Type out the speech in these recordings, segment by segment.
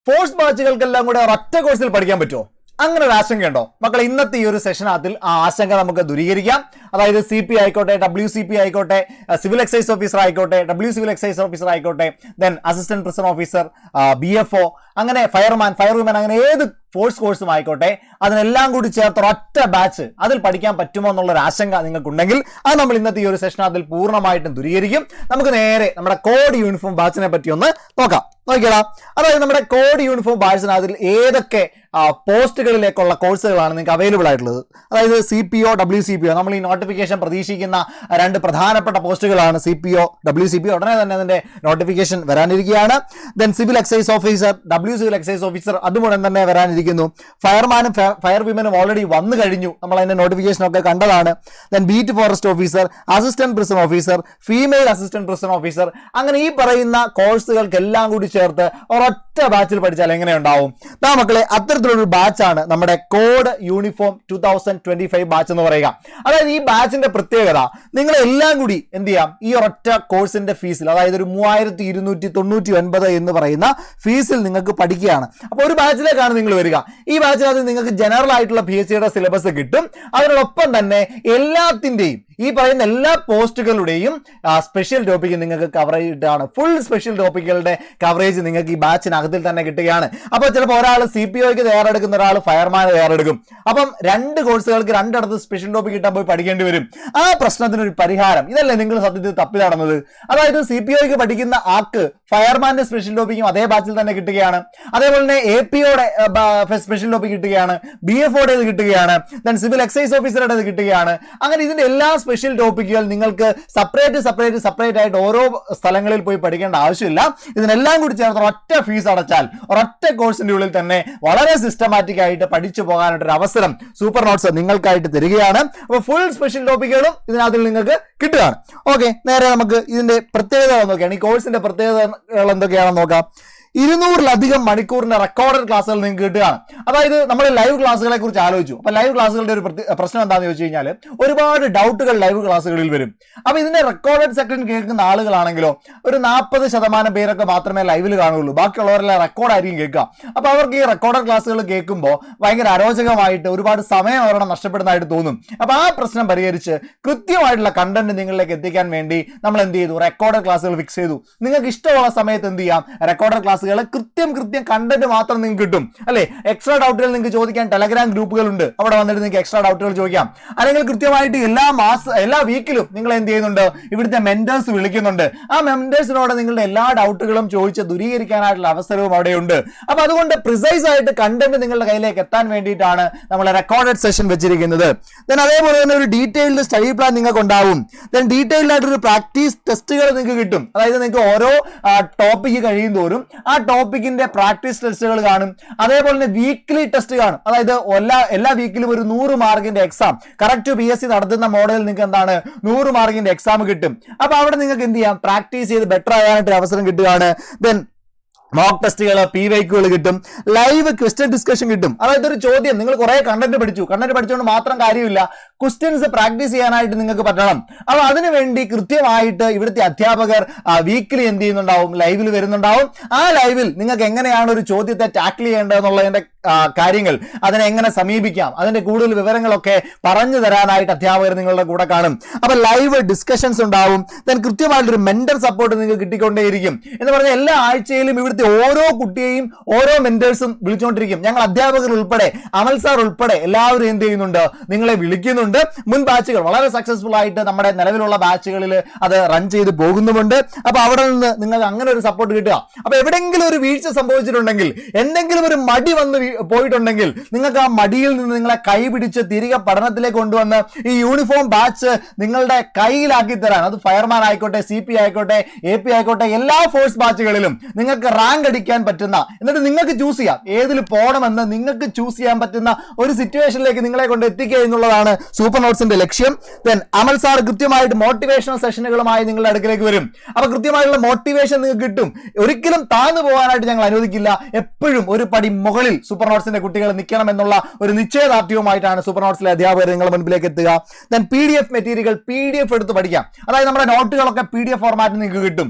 Force ബാച്ചുകൾക്കെല്ലാം കൂടെ ഒരൊറ്റ കോഴ്സിൽ പഠിക്കാൻ പറ്റുമോ? അങ്ങനെ ഒരു ആശങ്കയുണ്ടോ മക്കളെ? ഇന്നത്തെ ഈ ഒരു സെഷനകത്തിൽ ആ ആശങ്ക നമുക്ക് ദൂരീകരിക്കാം. അതായത് CP ആയിക്കോട്ടെ, WCP ആയിക്കോട്ടെ, സിവിൽ എക്സൈസ് ഓഫീസർ ആയിക്കോട്ടെ, സിവിൽ എക്സൈസ് ഓഫീസർ ആയിക്കോട്ടെ, then assistant prison officer, BFO, അങ്ങനെ ഫയർമാൻ, ഫയർവുമൻ, അങ്ങനെ ഏത് ഫോഴ്സ് കോഴ്സും ആയിക്കോട്ടെ, അതിനെല്ലാം കൂടി ചേർത്ത് ഒരൊറ്റ ബാച്ച് അതിൽ പഠിക്കാൻ പറ്റുമോ എന്നുള്ളൊരു ആശങ്ക നിങ്ങൾക്കുണ്ടെങ്കിൽ അത് നമ്മൾ ഇന്നത്തെ ഈ ഒരു സെഷനകത്തിൽ പൂർണ്ണമായിട്ടും ദൂരീകരിക്കും. നമുക്ക് നേരെ നമ്മുടെ കോഡ് യൂണിഫോം ബാച്ചിനെ പറ്റി ഒന്ന് നോക്കാം. നോക്കിയാ, അതായത് നമ്മുടെ കോഡ് യൂണിഫോം ബാച്ചിനകത്തിൽ ഏതൊക്കെ പോസ്റ്റുകളിലേക്കുള്ള കോഴ്സുകളാണ് നിങ്ങൾക്ക് അവൈലബിൾ ആയിട്ടുള്ളത്. അതായത് CPO, WCPO, നമ്മൾ ഈ നോട്ടിഫിക്കേഷൻ പ്രതീക്ഷിക്കുന്ന രണ്ട് പ്രധാനപ്പെട്ട പോസ്റ്റുകളാണ് CPO, WCPO. ഉടനെ തന്നെ അതിന്റെ നോട്ടിഫിക്കേഷൻ വരാനിരിക്കുകയാണ്. Then civil excise officer, civil excise officer അതുമുടൻ തന്നെ വരാനിരിക്കുന്നു. ഫയർമാനും ഫയർ വിമനും ഓൾറെഡി വന്നു കഴിഞ്ഞു, നമ്മൾ അതിന്റെ നോട്ടിഫിക്കേഷൻ ഒക്കെ കണ്ടതാണ്. Then beat forest officer, assistant prison officer, female assistant prison officer, അങ്ങനെ ഈ പറയുന്ന കോഴ്സുകൾക്കെല്ലാം കൂടി ചേർത്ത് ഒരൊറ്റ ബാച്ചിൽ പഠിച്ചാൽ എങ്ങനെയുണ്ടാവും? മക്കളെ, അത്തരത്തിലൊരു ബാച്ചാണ് നമ്മുടെ കോഡ് യൂണിഫോം 2025 ബാച്ച് എന്ന് പറയുക. അതായത് ഈ ബാച്ചിന്റെ പ്രത്യേകത, നിങ്ങളെല്ലാം കൂടി എന്ത് ചെയ്യാം, ഈ ഒരൊറ്റ കോഴ്സിന്റെ ഫീസിൽ, അതായത് ഒരു 3299 എന്ന് പറയുന്ന ഫീസിൽ നിങ്ങൾക്ക് പഠിക്കുകയാണ്. അപ്പോൾ ഒരു ബാച്ചിലേക്കാണ് നിങ്ങൾ വരിക. ഈ ബാച്ചിനകത്ത് നിങ്ങൾക്ക് ജനറൽ ആയിട്ടുള്ള PHCയുടെ സിലബസ് കിട്ടും. അതിനോടൊപ്പം തന്നെ എല്ലാത്തിന്റെയും ഈ പറയുന്ന എല്ലാ പോസ്റ്റുകളുടെയും സ്പെഷ്യൽ ടോപ്പിക്ക് നിങ്ങൾക്ക് കവർ ചെയ്തിട്ടാണ്. ഫുൾ സ്പെഷ്യൽ ടോപ്പിക്കുകളുടെ കവറേജ് നിങ്ങൾക്ക് ഈ ബാച്ചിനകത്തിൽ തന്നെ കിട്ടുകയാണ്. അപ്പോൾ ചിലപ്പോൾ ഒരാൾ CPOയ്ക്ക് തയ്യാറെടുക്കുന്ന, ഒരാൾ ഫയർമാൻ തയ്യാറെടുക്കും. അപ്പം രണ്ട് കോഴ്സുകൾക്ക് രണ്ടിടത്ത് സ്പെഷ്യൽ ടോപ്പിക് കിട്ടാൻ പോയി പഠിക്കേണ്ടി വരും. ആ പ്രശ്നത്തിനൊരു പരിഹാരം ഇതല്ലേ നിങ്ങൾ സത്യത്തിൽ തപ്പി നടന്നത്. അതായത് CPOയ്ക്ക് പഠിക്കുന്ന ആൾക്ക് ഫയർമാന്റെ സ്പെഷ്യൽ ടോപ്പിക്കും അതേ ബാച്ചിൽ തന്നെ കിട്ടുകയാണ്. അതേപോലെ തന്നെ APOയുടെ സ്പെഷ്യൽ ടോപ്പിക് കിട്ടുകയാണ്, BFOയുടേത് കിട്ടുകയാണ്, ദെൻ സിവിൽ എക്സൈസ് ഓഫീസറുടേത് കിട്ടുകയാണ്. അങ്ങനെ ഇതിന്റെ എല്ലാ സ്പെഷ്യൽ ടോപ്പിക്കുകൾ നിങ്ങൾക്ക് സെപ്പറേറ്റ് ആയിട്ട് ഓരോ സ്ഥലങ്ങളിൽ പോയി പഠിക്കേണ്ട ആവശ്യമില്ല. ഇതിനെല്ലാം കൂടി ചേർത്ത് ഒരൊറ്റ ഫീസ് അടച്ചാൽ ഒരൊറ്റ കോഴ്സിന്റെ ഉള്ളിൽ തന്നെ വളരെ സിസ്റ്റമാറ്റിക് ആയിട്ട് പഠിച്ചു പോകാനായിട്ടൊരു അവസരം സൂപ്പർ നോട്ട്സ് നിങ്ങൾക്കായിട്ട് തരികയാണ്. അപ്പോൾ ഫുൾ സ്പെഷ്യൽ ടോപ്പിക്കുകളും ഇതിനകത്ത് നിങ്ങൾക്ക് കിട്ടുകയാണ്. ഓക്കെ, നേരെ നമുക്ക് ഇതിന്റെ പ്രത്യേകതകൾ നോക്കിയാണ്, ഈ കോഴ്സിന്റെ പ്രത്യേകതകൾ എന്തൊക്കെയാണെന്ന് നോക്കാം. 200-ലധികം മണിക്കൂറിന്റെ റെക്കോർഡഡ് ക്ലാസ്സുകൾ നിങ്ങൾക്ക് കിട്ടുകയാണ്. അതായത് നമ്മൾ ലൈവ് ക്ലാസ്സുകളെ കുറിച്ച് ആലോചിച്ചു. അപ്പൊ ലൈവ് ക്ലാസ്സുകളുടെ ഒരു പ്രശ്നം എന്താണെന്ന് ചോദിച്ചു കഴിഞ്ഞാൽ ഒരുപാട് ഡൗട്ടുകൾ ലൈവ് ക്ലാസ്സുകളിൽ വരും. അപ്പൊ ഇതിന്റെ റെക്കോർഡഡ് സെക്ഷൻ കേൾക്കുന്ന ആളുകളാണെങ്കിലോ ഒരു 40% പേരൊക്കെ മാത്രമേ ലൈവിൽ കാണുകയുള്ളൂ. ബാക്കിയുള്ളവരെല്ലാം റെക്കോർഡായിരിക്കും കേൾക്കുക. അപ്പൊ അവർക്ക് ഈ റെക്കോർഡഡ് ക്ലാസ്സുകൾ കേൾക്കുമ്പോൾ ഭയങ്കര അരോചകമായിട്ട് ഒരുപാട് സമയം അവരുടെ നഷ്ടപ്പെടുന്നതായിട്ട് തോന്നും. അപ്പൊ ആ പ്രശ്നം പരിഹരിച്ച് കൃത്യമായിട്ടുള്ള കണ്ടന്റ് നിങ്ങളിലേക്ക് എത്തിക്കാൻ വേണ്ടി നമ്മൾ എന്ത് ചെയ്തു, റെക്കോർഡഡ് ക്ലാസ്സുകൾ ഫിക്സ് ചെയ്തു. നിങ്ങൾക്ക് ഇഷ്ടമുള്ള സമയത്ത് എന്ത് ചെയ്യാം, റെക്കോർഡഡ് ക്ലാസ്സുകൾ കൃത്യം കണ്ടന്റ് മാത്രം നിങ്ങൾക്ക് കിട്ടും അല്ലെ. എക്സ്ട്രാ ഡൗട്ടുകൾ നിങ്ങൾക്ക് ചോദിക്കാൻ ടെലഗ്രാം ഗ്രൂപ്പുകളുണ്ട്, അവിടെ വന്നിട്ട് നിങ്ങൾക്ക് എക്സ്ട്രാ ഡൗട്ടുകൾ ചോദിക്കാം. അല്ലെങ്കിൽ കൃത്യമായിട്ട് എല്ലാ വീക്കിലും നിങ്ങൾ എന്ത് ചെയ്യുന്നുണ്ട്, ഇവിടുത്തെ മെന്റേഴ്സ് വിളിക്കുന്നുണ്ട്. ആ മെന്റേഴ്സിനോട് നിങ്ങളുടെ എല്ലാ ഡൗട്ടുകളും ചോദിച്ച് ദൂരീകരിക്കാനായിട്ടുള്ള അവസരവും അവിടെയുണ്ട്. അപ്പൊ അതുകൊണ്ട് പ്രിസൈസ് ആയിട്ട് കണ്ടന്റ് നിങ്ങളുടെ കയ്യിലേക്ക് എത്താൻ വേണ്ടിയിട്ടാണ് നമ്മൾ റെക്കോർഡഡ് സെഷൻ വെച്ചിരിക്കുന്നത്. ദെൻ അതേപോലെ തന്നെ ഒരു ഡീറ്റെയിൽഡ് സ്റ്റഡി പ്ലാൻ നിങ്ങൾക്ക് ഉണ്ടാവും. ദെൻ ഡീറ്റെയിൽഡ് ആയിട്ടൊരു പ്രാക്ടീസ് ടെസ്റ്റുകൾ നിങ്ങൾക്ക് കിട്ടും. അതായത് നിങ്ങൾക്ക് ഓരോ ടോപ്പിക്ക് കഴിയും തോറും ആ ടോപ്പിക്കിന്റെ പ്രാക്ടീസ് ടെസ്റ്റുകൾ കാണും. അതേപോലെ തന്നെ വീക്ക്ലി ടെസ്റ്റ് കാണും. അതായത് എല്ലാ വീക്കിലും ഒരു 100 മാർക്കിന്റെ എക്സാം കറക്റ്റ് PSC നടത്തുന്ന മോഡലിൽ നിങ്ങൾക്ക് എന്താണ് 100 മാർക്കിന്റെ എക്സാം കിട്ടും. അപ്പൊ അവിടെ നിങ്ങൾക്ക് എന്ത് ചെയ്യാം, പ്രാക്ടീസ് ചെയ്ത് ബെറ്റർ ആകാനായിട്ട് അവസരം കിട്ടുകയാണ്. ദെൻ മോക്ക് ടെസ്റ്റുകൾ, PYQകൾ കിട്ടും, ലൈവ് ക്വസ്റ്റ്യൻ ഡിസ്കഷൻ കിട്ടും. അതായത് ഒരു ചോദ്യം, നിങ്ങൾ കുറെ കണ്ടന്റ് പഠിച്ചുകൊണ്ട് മാത്രം കാര്യമില്ല, ക്വസ്റ്റ്യൻസ് പ്രാക്ടീസ് ചെയ്യാനായിട്ട് നിങ്ങൾക്ക് പറ്റണം. അപ്പൊ അതിനുവേണ്ടി കൃത്യമായിട്ട് ഇവിടുത്തെ അധ്യാപകർ വീക്കിലി എന്ത് ചെയ്യുന്നുണ്ടാവും, ലൈവിൽ വരുന്നുണ്ടാവും. ആ ലൈവിൽ നിങ്ങൾക്ക് എങ്ങനെയാണ് ഒരു ചോദ്യത്തെ ടാക്കിൾ ചെയ്യേണ്ടതെന്നുള്ളതിന്റെ കാര്യങ്ങൾ, അതിനെ എങ്ങനെ സമീപിക്കാം, അതിന്റെ കൂടുതൽ വിവരങ്ങളൊക്കെ പറഞ്ഞു തരാനായിട്ട് അധ്യാപകർ നിങ്ങളുടെ കൂടെ കാണും. അപ്പൊ ലൈവ് ഡിസ്കഷൻസ് ഉണ്ടാവും. ദെൻ കൃത്യമായിട്ടൊരു മെന്റർ സപ്പോർട്ട് നിങ്ങൾക്ക് കിട്ടിക്കൊണ്ടേയിരിക്കും. എന്ന് പറഞ്ഞാൽ എല്ലാ ആഴ്ചയിലും ഇവിടുത്തെ ഓരോ കുട്ടിയെയും ഓരോ മെന്റേഴ്സും വിളിച്ചുകൊണ്ടിരിക്കും. ഞങ്ങൾ അധ്യാപകർ ഉൾപ്പെടെ, അമൽ സാർ ഉൾപ്പെടെ എല്ലാവരും എന്ത് ചെയ്യുന്നുണ്ട്, നിങ്ങളെ വിളിക്കുന്നുണ്ട്. മുൻ ബാച്ചുകൾ വളരെ സക്സസ്ഫുൾ ആയിട്ട് നമ്മുടെ നിലവിലുള്ള ബാച്ചുകളിൽ അത് റൺ ചെയ്ത് പോകുന്നുമുണ്ട്. അപ്പൊ അവിടെ നിന്ന് നിങ്ങൾക്ക് അങ്ങനെ ഒരു സപ്പോർട്ട് കിട്ടുക. അപ്പൊ എവിടെയെങ്കിലും ഒരു വീഴ്ച സംഭവിച്ചിട്ടുണ്ടെങ്കിൽ, എന്തെങ്കിലും ഒരു മടി വന്ന് പോയിട്ടുണ്ടെങ്കിൽ, നിങ്ങൾക്ക് ആ മടിയിൽ നിന്ന് നിങ്ങളെ കൈപിടിച്ച് തിരികെ പഠനത്തിലേക്ക് കൊണ്ടുവന്ന് ഈ യൂണിഫോം ബാച്ച് നിങ്ങളുടെ കയ്യിലാക്കി തരാൻ, അത് ഫയർമാൻ ആയിക്കോട്ടെ, CP ആയിക്കോട്ടെ, AP ആയിക്കോട്ടെ, എല്ലാ ഫോഴ്സ് ബാച്ചുകളിലും നിങ്ങൾക്ക് റാങ്ക് അടിക്കാൻ പറ്റുന്ന, എന്നിട്ട് നിങ്ങൾക്ക് ചൂസ് ചെയ്യാം ഏതിൽ പോകണമെന്ന് നിങ്ങൾക്ക് ചൂസ് ചെയ്യാൻ പറ്റുന്ന ഒരു സിറ്റുവേഷനിലേക്ക് നിങ്ങളെ കൊണ്ട് എത്തിക്കുക എന്നുള്ളതാണ് സൂപ്പർ നോട്ട്സിന്റെ ലക്ഷ്യം. ദെൻ അമൽ സാർ കൃത്യമായിട്ട് മോട്ടിവേഷണൽ സെഷനുകളുമായി നിങ്ങളുടെ അടുക്കിലേക്ക് വരും. അപ്പൊ കൃത്യമായിട്ടുള്ള മോട്ടിവേഷൻ നിങ്ങൾക്ക് കിട്ടും. ഒരിക്കലും താഴ്ന്നു പോകാനായിട്ട് ഞങ്ങൾ അനുവദിക്കില്ല. എപ്പോഴും ഒരു പടി മുകളിൽ സൂപ്പർ സൂപ്പർ നോട്ട്സിന്റെ കുട്ടികൾ നിൽക്കണം എന്നുള്ള ഒരു നിശ്ചയദാർഢ്യവുമായിട്ടാണ് സൂപ്പർ നോട്ട്സിലെ അധ്യാപകർ നിങ്ങളുടെ മുൻപിലേക്ക് എത്തുക. ദെൻ PDF മെറ്റീരിയൽ PDF എടുത്ത് പഠിക്കാം. അതായത് നമ്മുടെ നോട്ടുകളൊക്കെ PDF ഫോർമാറ്റിൽ നിങ്ങൾക്ക് കിട്ടും.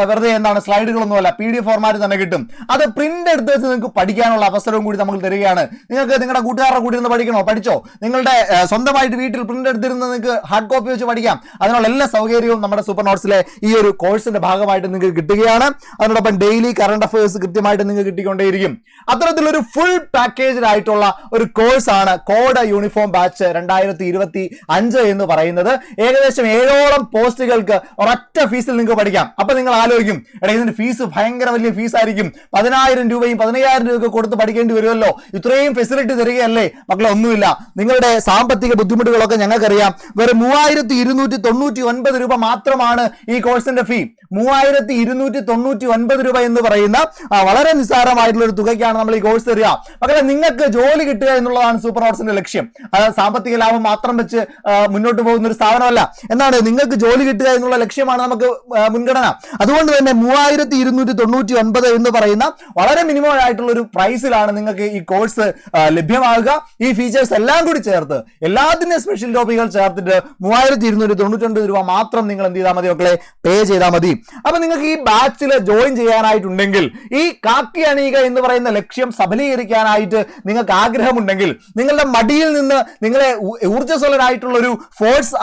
വെറുതെ എന്താണ് സ്ലൈഡുകളൊന്നുമല്ല, PDF ഫോർമാറ്റ് തന്നെ കിട്ടും. അത് പ്രിന്റ് എടുത്ത് വെച്ച് നിങ്ങൾക്ക് പഠിക്കാനുള്ള അവസരവും കൂടി നമ്മൾ തരികയാണ്. നിങ്ങൾക്ക് നിങ്ങളുടെ കൂട്ടുകാരുടെ കൂടി ഇരുന്ന് പഠിക്കണോ, പഠിച്ചോ. നിങ്ങളുടെ സ്വന്തമായിട്ട് വീട്ടിൽ പ്രിന്റ് എടുത്തിരുന്ന് നിങ്ങൾക്ക് ഹാർഡ് കോപ്പി വെച്ച് പഠിക്കാം. അതിനുള്ള എല്ലാ സൗകര്യവും നമ്മുടെ സൂപ്പർ നോട്ട്സിലെ ഈ ഒരു കോഴ്സിന്റെ ഭാഗമായിട്ട് നിങ്ങൾക്ക് കിട്ടുകയാണ്. അതിനോടൊപ്പം ഡെയിലി കറണ്ട് അഫയേഴ്സ് കൃത്യമായിട്ട് നിങ്ങൾക്ക് കിട്ടിക്കൊണ്ടേയിരിക്കും. അത്തരത്തിലൊരു ഫുൾ പാക്കേജ് ആയിട്ടുള്ള ഒരു കോഴ്സാണ് കോഡ് യൂണിഫോം ബാച്ച് 2025 എന്ന് പറയുന്നത്. ഏകദേശം 7ഓളം പോസ്റ്റുകൾക്ക് ഒരൊറ്റ ഫീസിൽ നിങ്ങൾക്ക് പഠിക്കാം. അപ്പൊ നിങ്ങൾ ആലോചിക്കും, എടാ ഇതിന്റെ ഫീസ് ഭയങ്കര വലിയ ഫീസായിരിക്കും, 10,000 രൂപയും 15,000 രൂപയൊക്കെ കൊടുത്ത് പഠിക്കേണ്ടി വരുമല്ലോ, ഇത്രയും ഫെസിലിറ്റി തരികയല്ലേ. മക്കളെ ഒന്നുമില്ല, നിങ്ങളുടെ സാമ്പത്തിക ബുദ്ധിമുട്ടുകളൊക്കെ ഞങ്ങൾക്കറിയാം. വെറും 3,299 രൂപ മാത്രമാണ് ഈ കോഴ്സിന്റെ ഫീ. 3,299 രൂപ എന്ന് പറയുന്ന വളരെ നിസ്സാരമായിട്ടുള്ള ഒരു തുകയ്ക്കാണ് നമ്മൾ ഈ കോഴ്സ് തരിക. മക്കളെ നിങ്ങൾക്ക് ജോലി കിട്ടുക എന്നുള്ളതാണ് സൂപ്പർ നോട്ട്സിന്റെ ലക്ഷ്യം. അത് സാമ്പത്തിക ലാഭം മാത്രം വെച്ച് മുന്നോട്ട് പോകുന്ന ഒരു സ്ഥാപനമല്ല. എന്താണ്, നിങ്ങൾക്ക് ജോലി കിട്ടുക എന്നുള്ള ലക്ഷ്യമാണ് നമുക്ക് മുൻഗണന. അതുകൊണ്ട് തന്നെ 3,299 എന്ന് പറയുന്ന വളരെ മിനിമം ആയിട്ടുള്ള ഒരു പ്രൈസിലാണ് നിങ്ങൾക്ക് ഈ കോഴ്സ് ലഭ്യമാകുക. ഈ ഫീച്ചേഴ്സ് എല്ലാം കൂടി ചേർത്ത് എല്ലാത്തിന്റെയും സ്പെഷ്യൽ ടോപ്പിക്കുകൾ ചേർത്തിട്ട് 3,299 രൂപ മാത്രം നിങ്ങൾ എന്ത് ചെയ്താൽ മതി മക്കളെ, പേ ചെയ്താൽ മതി. അപ്പൊ നിങ്ങൾക്ക് ഈ ബാച്ചിൽ ജോയിൻ ചെയ്യാനായിട്ടുണ്ടെങ്കിൽ, ഈ കാക്കി അണിയുക എന്ന് പറയുന്ന ലക്ഷ്യം സഫലീകരിക്കാനായിട്ട് നിങ്ങൾക്ക് ആഗ്രഹമുണ്ടെങ്കിൽ, നിങ്ങളുടെ മടിയിൽ നിന്ന് നിങ്ങളെ ഊർജ്ജസ്വലരായിട്ടുള്ള ഒരു ഫോഴ്സ്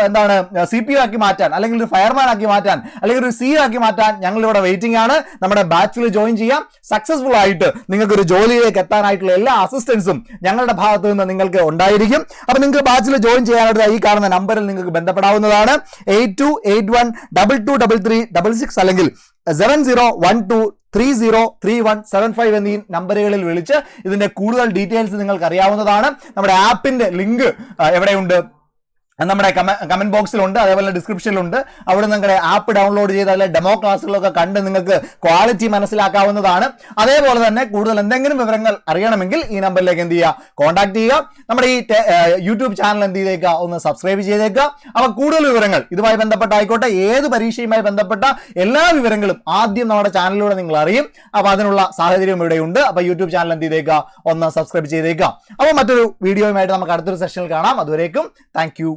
എന്താണ് CPO ആക്കി മാറ്റാൻ, അല്ലെങ്കിൽ ഒരു ഫയർമാൻ ആക്കി മാറ്റാൻ, അല്ലെങ്കിൽ ഒരു CEO ആക്കി മാറ്റാൻ ഞങ്ങൾ ഇവിടെ വെയിറ്റിംഗ് ആണ്. നമ്മുടെ ബാച്ചിൽ ജോയിൻ ചെയ്യാം. സക്സസ്ഫുൾ ആയിട്ട് നിങ്ങൾക്ക് ഒരു ജോലിയിലേക്ക് എത്താനായിട്ടുള്ള എല്ലാ അസിസ്റ്റൻസും ഞങ്ങളുടെ ഭാഗത്ത് നിന്ന് നിങ്ങൾക്ക് ഉണ്ടായിരിക്കും. അപ്പൊ നിങ്ങൾക്ക് ബാച്ചിൽ ജോയിൻ ചെയ്യാനായിട്ട് ഈ കാണുന്ന നമ്പറിൽ നിങ്ങൾക്ക് ബന്ധപ്പെടാവുന്നതാണ്. 8281223366 അല്ലെങ്കിൽ 7012303175 എന്നീ നമ്പറുകളിൽ വിളിച്ച് ഇതിന്റെ കൂടുതൽ ഡീറ്റെയിൽസ് നിങ്ങൾക്ക് അറിയാവുന്നതാണ്. നമ്മുടെ ആപ്പിന്റെ ലിങ്ക് എവിടെയുണ്ട്, നമ്മുടെ കമന്റ് ബോക്സിലുണ്ട്, അതേപോലെ ഡിസ്ക്രിപ്ഷനിലുണ്ട്. അവിടെ നിങ്ങളുടെ ആപ്പ് ഡൗൺലോഡ് ചെയ്ത് അതിലെ ഡെമോ ക്ലാസ്സുകളൊക്കെ കണ്ട് നിങ്ങൾക്ക് ക്വാളിറ്റി മനസ്സിലാക്കാവുന്നതാണ്. അതേപോലെ തന്നെ കൂടുതൽ എന്തെങ്കിലും വിവരങ്ങൾ അറിയണമെങ്കിൽ ഈ നമ്പറിലേക്ക് എന്ത് ചെയ്യുക, കോൺടാക്ട് ചെയ്യുക. നമ്മുടെ ഈ യൂട്യൂബ് ചാനൽ എന്ത് ചെയ്തേക്കുക, ഒന്ന് സബ്സ്ക്രൈബ് ചെയ്തേക്കുക. അപ്പോൾ കൂടുതൽ വിവരങ്ങൾ ഇതുമായി ബന്ധപ്പെട്ടായിക്കോട്ടെ, ഏത് പരീക്ഷയുമായി ബന്ധപ്പെട്ട എല്ലാ വിവരങ്ങളും ആദ്യം നമ്മുടെ ചാനലിലൂടെ നിങ്ങൾ അറിയും. അപ്പോൾ അതിനുള്ള സാഹചര്യം ഇവിടെയുണ്ട്. അപ്പോൾ യൂട്യൂബ് ചാനൽ എന്ത് ചെയ്തേക്കുക, ഒന്ന് സബ്സ്ക്രൈബ് ചെയ്തേക്കുക. അപ്പോൾ മറ്റൊരു വീഡിയോയുമായിട്ട് നമുക്ക് അടുത്തൊരു സെഷനിൽ കാണാം. അതുവരേക്കും താങ്ക് യു.